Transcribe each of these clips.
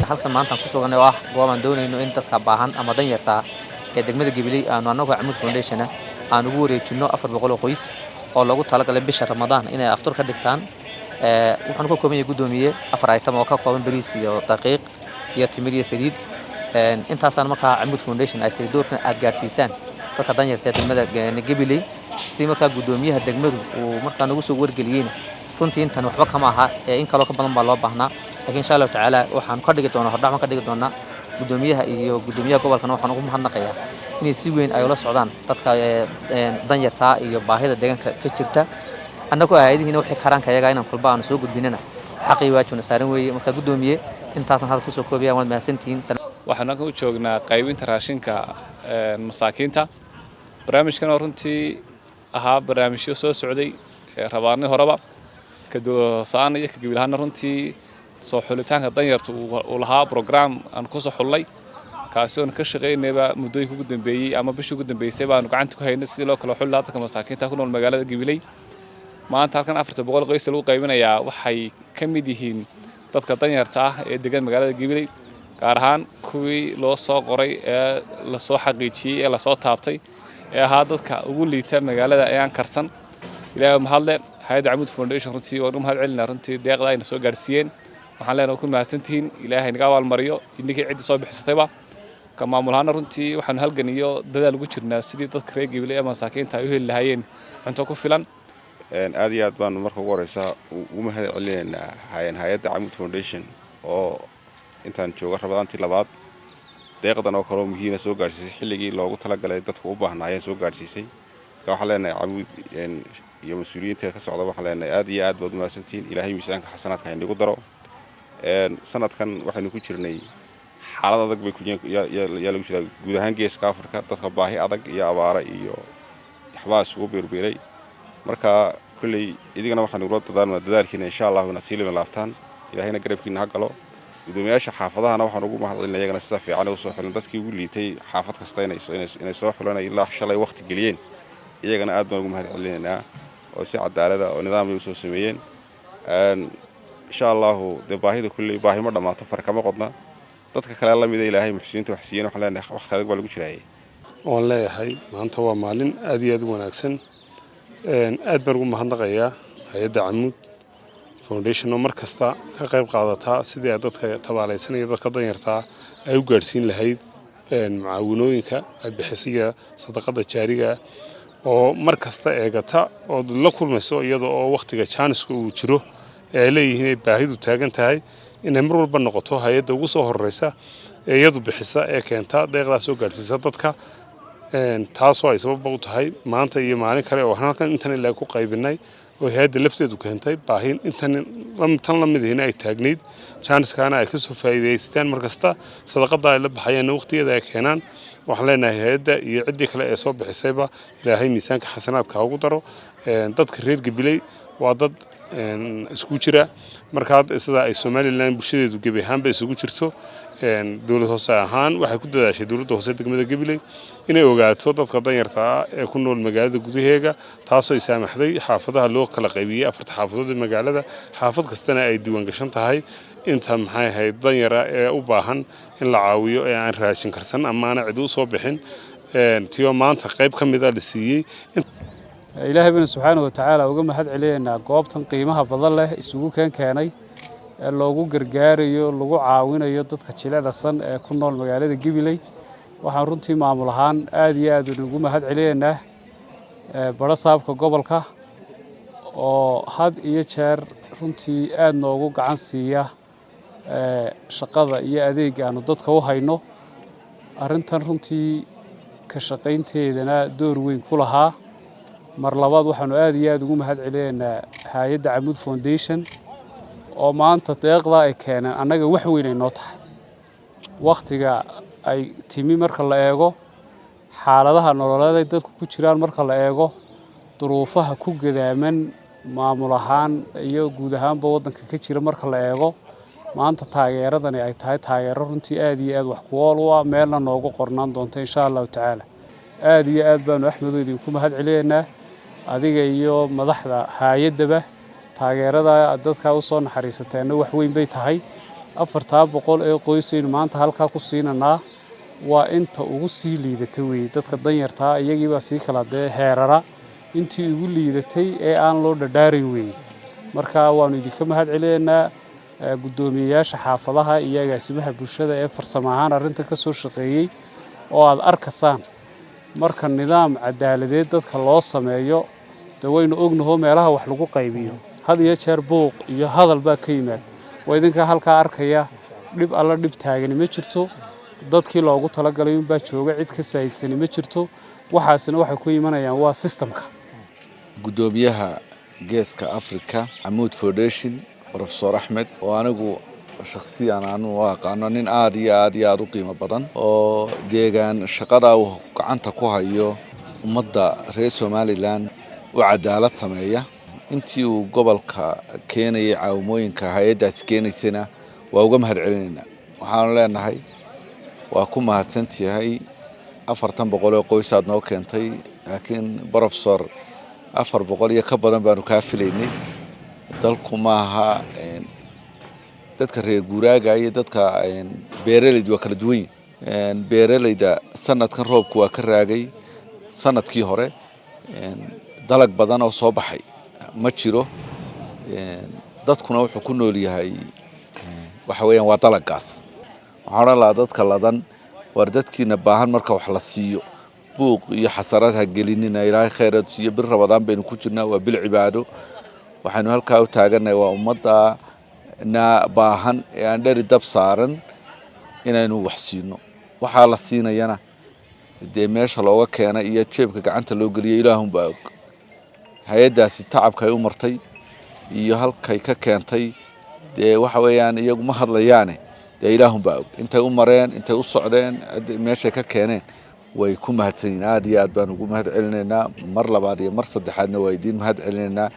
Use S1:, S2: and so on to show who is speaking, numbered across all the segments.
S1: halkan maanta ku sugan oo ah goobaan doonayno in dadka baahan ama dan yarta ee degmada Gibiley aanu anagu Camud Foundation aan ugu wareejino 400 qoys oo lagu talagalay bisha Ramadaan inay aftur ka dhigtaan waxaan ku kooban yahay gudoomiye 4 item oo ka kooban bariis iyo daqiiq iyo timir iyo saliid intaasaan markaa Camud Foundation ay doorkan aad gaarsiisaan dadka dan yarta degmada Gibiley si markaa gudoomiyaha degmadu uu markaa nagu soo wargeliyeen runtii intan waxba kama aha in kale ka badan baa loo baahnaa laakiin insha Allah taala waxaan ka dhigi doonaa hordhac ka dhigi doonaa gudoomiyaha iyo gudoomiyaha gobolkana waxaan ugu mahadnaqayaa inay si weyn ay ula socdaan dadka dan yarta iyo baahida deegaanka ka jirta annagu hay'adihiina wixii karaanka iyaga inaan kulba aan soo gudbinana xaqii waajibna saaran weeye marka gudoomiye intaasan hal ku soo koobiyaa wad mahadsantihiin
S2: waxaan ku joognaa qaybinta raashinka masaakiinta barnaamijkan runtii ahaa barnaamijyo soo socday rabaanay horeba كدوسان يك قبلهنا رنتي صحولتان كدنيرت ولها برنامج أن كوسو حلي كاسون كشغي نبا مدوي كقدم بيي أما بشو قدم بيي سبا نقعد كهاي نسي لو كل حلات كمساكين تكونوا المجال قبلي ما أنت كان أفرت بقول قيس لو قيمنا يا وحي كم يدهين تذكر دنيرته دجال مجال قبلي كارهان كوي لو صاق قري لصو حقيقي لصو تابتي هذا كأقول لي تم مجال أيان كرسن إلى محله هذا عمود فونديشن رنتي ورم هالعلنا رنتي دقيقة إن سوق جالسين وحنا نكون مع سنتين إلهي نقاول مريو إنك عد صوب حسيتها كما ملهنا رنتي وحنا هالجنيو ده الوجه الناس اللي تذكر يجيب لي مساكين تايه اللي هين أنتوا كفلان
S3: هذه أدوان مركب ورثة وما هذا علينا هاي عمود فونديشن أو أنت نشوف رمضان تلابات دقيقة أنا وكرم هنا سوق جالسين حلقي لو قلت لك قلت تتوبة هنا سوق جالسين كحلنا عمود يعني يوم مسؤولين تكسر على وحلنا آدي آد بعد ما سنتين إلى هي ميزان كحسنات كان يقدروا سنة كان واحد نكون شرني حالة ذاك بيكون يا لو شلا جودهان جيس كافرك تتخباه أذاك يا أبارة يا حواس وبيربيري مركا كل إذا كنا واحد نقول تدار كنا إن شاء الله ونسيل من لافتان إلى هنا قريب كنا هقلو ودمياش حافظها أنا واحد نقول ما حد إلا يجنا السافي أنا وصح لنا ذاتك يقول لي تي حافظ كستين إن صح لنا إلا شلا وقت قليل iyagana aad baan ugu mahadcelinaynaa oo si cadaalad ah oo nidaam ay soo sameeyeen insha Allah baahida kulli baahi ma dhamaato farkama qodna dadka kale la mid Ilaahay muxsiinta wax siiyeen wax leenahay waqti adag baa lagu jiray
S4: oo leeyahay maanta waa maalin aad iyo aad u wanaagsan aad baan ugu mahadnaqayaa hay'adda Camud Foundation oo markasta ka qayb qaadata sidii ay dadka tabaalaysan iyo dadka danyarta ay u gaarsiin lahayd macaawinooyinka ay bixisiga sadaqada jaariga oo markasta eegata oo la kulmayso iyadoo oo waqtiga chance-ku uu jiro ee leeyihiin baahidu taagan tahay inay mar walba noqoto hay'adda ugu soo horeysa ee iyadu bixisa ee keenta deeqda soo gaarsiisa dadka taasoo ay sabab u tahay maanta iyo maalin kale oo halkan intan ilaa ku qaybinay oo hay'adda lafteedu keentay baahin intan la mid ah ay taagneed chance-kana ay ka soo faa'iideystaan markasta sadaqada ay la baxayaan waqtigeeda ay keenaan waxaan leenahay hay'adda iyo cidii kale ee soo bixisayba Ilaahay miisaanka xasanaadka ugu daro dadka reer Gibiley waa dad isku jira marka sida ay Soomaaliland bulshadeedu gabi ahaanba isugu jirto dawlad hoose ahaan waxay ku dadaashay dawladda hoose degmada Gibiley inay ogaato dadka danyarta ah ee ku nool magaalada gudaheega taasoo ay saamaxday xaafadaha loo kala qaybiyay afarta xaafadood ee magaalada xaafad kastana ay diiwaan gashan tahay inta maxay ahayd danyara ee u baahan in la caawiyo ee aan raashin karsan ama aan cid u soo bixin tiyo maanta qayb ka mid ah la siiyay
S5: Ilaahay subhanahu wa ta'ala uga mahad celiyayna goobtan qiimaha badan leh isugu keenay ee loogu gargaarayo lagu caawinayo dadka jilicsan ee ku nool magaalada Gibiley waxaan runtii maamul ahaan aad iyo aad ugu mahad celiyayna barasaabka gobolka oo had iyo jeer runtii aad noogu gacan siiya shaqada iyo adeega aanu dadka u hayno arintan runtii ka shaqaynteedana door weyn ku lahaa mar labaad waxaanu aad iyo aad ugu mahad celinaynaa hay'adda Camud Foundation oo maanta deeqda ay keeneen annaga wax weyn ay noo tahay waqtiga ay timi marka la eego xaaladaha nololeed ay dadku ku jiraan marka la eego duruufaha ku gadaaman maamul ahaan iyo guud ahaanba waddanka ka jira marka la eego maanta taageeradani ay tahay taageero runtii aad iyo aad wax ku ool u ah meelna noogu qornaan doonto insha Allah taala aad iyo aad baan Axmed idinku mahad celinaynaa adiga iyo madaxda hay'adaba taageerada dadka u soo naxariisateena wax weyn bay tahay afartaa boqol ee qoysaynu maanta halkaa ku siinanaa waa inta ugu sii liidatay weeye dadka danyartaa iyagiibaa sii kala dee heerara intii ugu liidatay ee aan loo dhadhaarin weeye marka waanu idinka mahad celinaynaa guddoomiyeyaasha xaafadaha iyo agaasimaha bulshada ee farsamo ahaan arrintan ka soo shaqeeyey oo aad arkaysaan marka nidaam cadaaladeed dadka loo sameeyo dee waynu ognahoo meelaha wax lagu qaybiyo had iyo jeer buuq iyo hadal baa ka yimaad waa idinka halkaa arkaya dhib alla dhib taagani ma jirto dadkii loogu talagalay unbaa jooga cid ka saayidsani ma jirto waxaasina waxay ku imanayaan waa systemka
S6: guddoomiyaha geeska Afrika Amoud Foundation Professor Ahmed oo anigu shakhsiyan aanu aqaano nin aad iyo aad u qiimo badan oo deegaan shaqada uu gacanta ku hayo ummadda reer Somaliland oo cadaalad sameeya intii uu gobolka keenayay caawimooyinka hay'adaas keenaysana waa uga mahad celinaynaa waxaan leenahay waa ku mahadsantahay 400 oo qoys aad noo keentay laakiin Professor 400 iyo ka badan baanu ka filaynay dalku maaha dadka reer guuraaga iyo dadka beeraleyda waa kala duwan yihiin beeraleyda sanadkan roobku waa ka raagay sanadkii hore dalag badan oo soo baxay ma jiro dadkuna wuxuu ku nool yahay waxa weeyaan waa dalagaas waxaan la dadka ladan war dadkiina baahan marka wax la siiyo buuq iyo xasarad ha gelinina ilaahay khayraad siiyo bir rabadaan baynu ku jirnaa waa bil cibaado waxaanu halkaa u taaganahay waa ummadda na baahan ee aan dhari dab saaran inaynu wax siino waxaa la siinayana dee meesha looga keenay iyo jeebka gacanta loo geliyay ilaahun baa og hay'adaasi tacabka ay u martay iyo halkay ka keentay dee waxa weeyaan iyagu ma hadlayaane dee ilaahun baa og intay u mareen intay u socdeen meeshay ka keeneen way ku mahadsanyiin aad iyo aad baan ugu mahad celinaynaa mar labaad iyo mar saddexaadna waa idiin mahad celinaynaa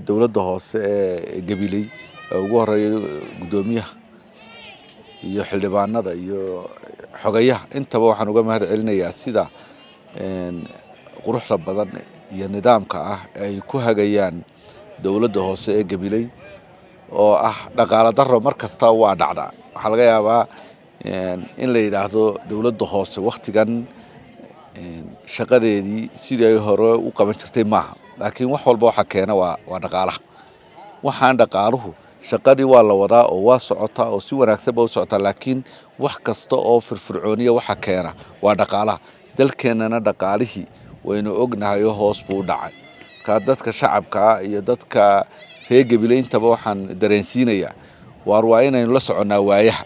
S6: dowladda hoose ee Gabiley ugu horeeyay guddoomiyaha iyo xildhibaanada iyo xogayaha intaba waxaan uga mahad celinayaa sida quruxda badan iyo nidaamka ah ay ku hagayaan dowladda hoose ee Gabiley oo ah dhaqaale darro markasta waa dhacdaa waxa laga yaabaa in la yiraahdo dowladda hoose waqtigan shaqadeedii sidii ay hore u qaban jirtay maaha laakiin wax walba waxa keena waa dhaqaalaha waxaan dhaqaaluhu shaqadii waa la wadaa oo waa socotaa oo si wanaagsan u socotaa laakiin wax kasta oo firfircooniya waxa keena waa dhaqaalaha dalkeenana dhaqaalihii waynu ognahay oo hoos buu dhacay ka dadka shacabka iyo dadka reer Gabiley intaba waxaan dareensiinayaa waa inaynu la soconaa waayaha